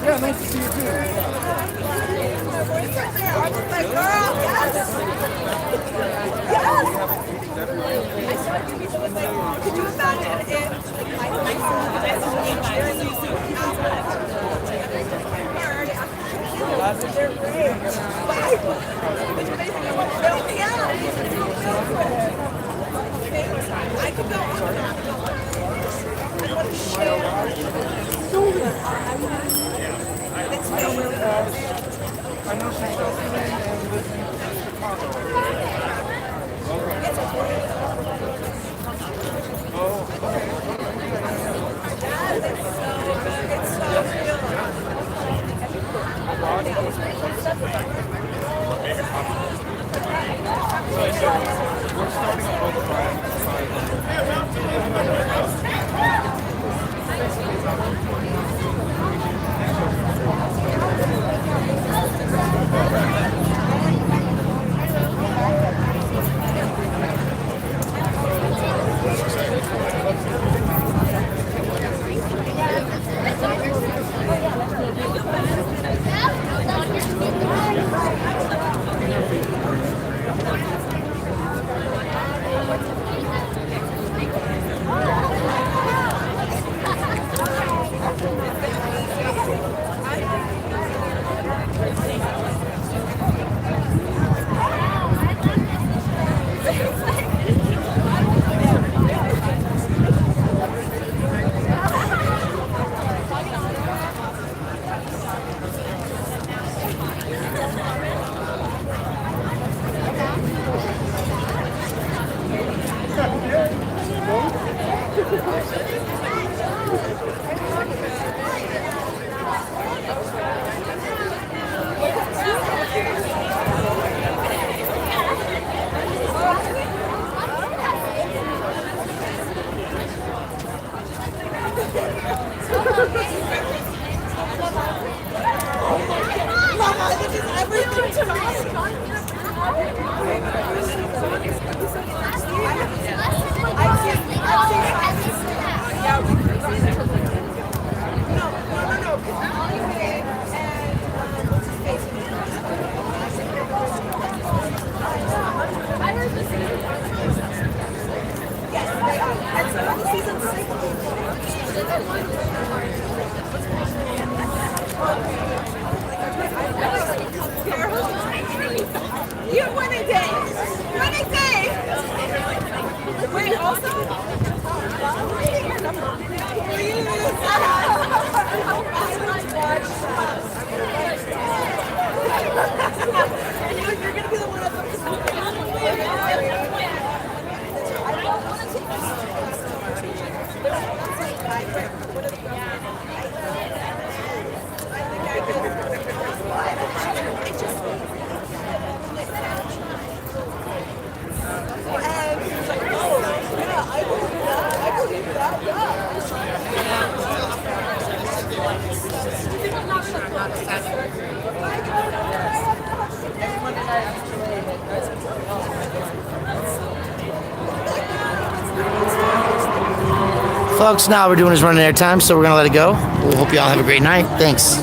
Speaker 8: Yeah, nice to see you too.
Speaker 7: Could you imagine if my I could go on that. I want to share. It's
Speaker 8: I know she's listening and listening to Chicago.
Speaker 7: Mama, this is everything to me. You winning day! Winning day! Wait, also? You're gonna be the one
Speaker 6: Folks, now we're doing is running out of time, so we're gonna let it go. We'll hope you all have a great night. Thanks.